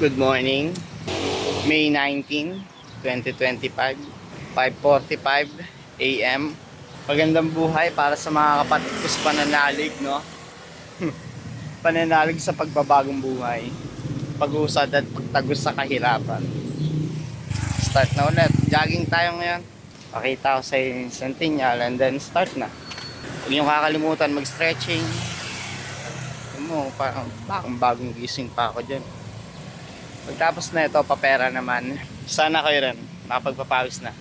Good morning, May 19, 2025, 5:45 AM. Magandang buhay para sa mga kapatid ko sa pananalig, no? Pananalig sa pagbabagong buhay, pag-usad at pagtagos sa kahirapan. Start na ulit. Jogging tayo ngayon. Pakita ko sa Centennial and then start na. Huwag niyong kakalimutan mag-stretching. Parang bagong gising pa ako dyan. Pagtapos na ito, papera naman. Sana kayo rin, nakapagpapawis na.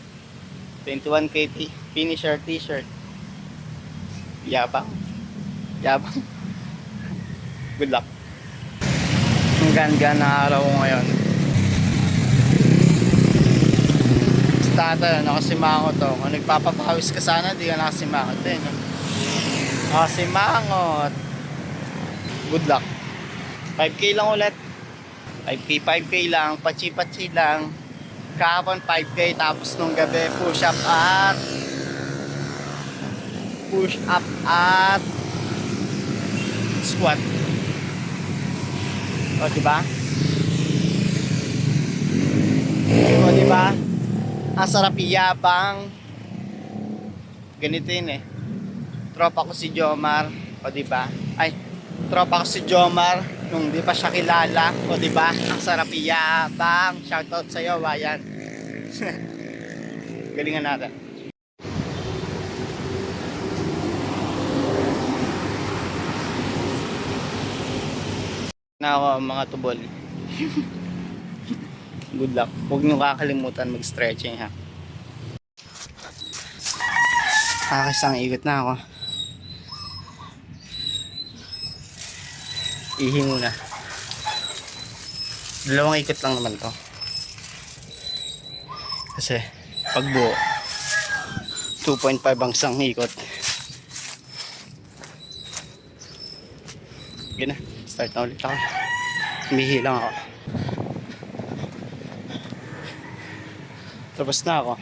21 KT, finisher t-shirt. Yabang. Good luck. Ang ganda na araw ko ngayon. Tata, nakasimangot to. Kung nagpapapawis ka sana, di ka nakasimangot din. Nakasimangot. Good luck. 5K lang ulit. 5K lang, pachi-pachi lang. Kahapon 5K, tapos nung gabi push up at squat. O diba? Ang sarap iyabang. Ganito yun eh. Tropa ko si Jomar. O diba? Tropa ko si Jomar nung di pa siya kilala. O diba? Ang sarap iyabang. Shoutout sa'yo, Wayan. Galingan natin. Na ako mga tubol. Good luck. Huwag nyo kakalimutan mag-stretching ha. Isang ikot na ako. Ihi muna. 2 ikot lang naman to. Kasi pagbuo 2.5 ang isang ikot. Sige na, start na ulit ako. Humihi lang ako. Tapos na ako.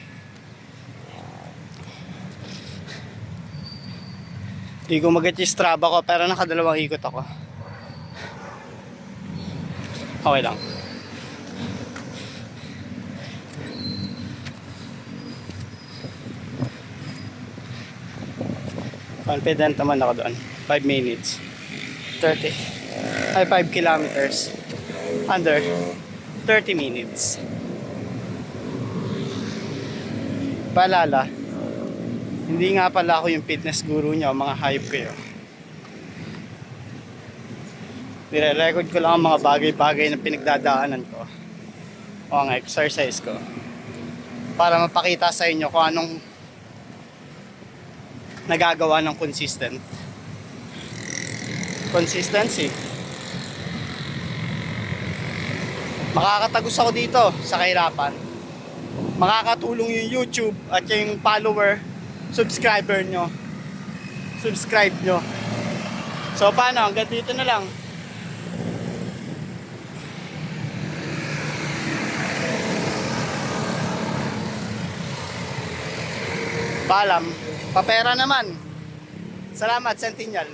Hindi ko mag-get yung Strava ko, pero nakadalawang ikot ako. Okay lang. Confident naman ako doon. 5 minutes. 5 kilometers. Under 30 minutes. Paalala, hindi nga pala ako yung fitness guru nyo, mga hype kayo. Nire-record ko lang ang mga bagay-bagay na pinagdadaanan ko o ang exercise ko para mapakita sa inyo kung anong nagagawa ng consistency. Makakatagos ako dito sa kahirapan. Makakatulong yung YouTube at yung subscribe nyo. So paano, hanggang dito na lang. Paalam, papera naman. Salamat, Centennial.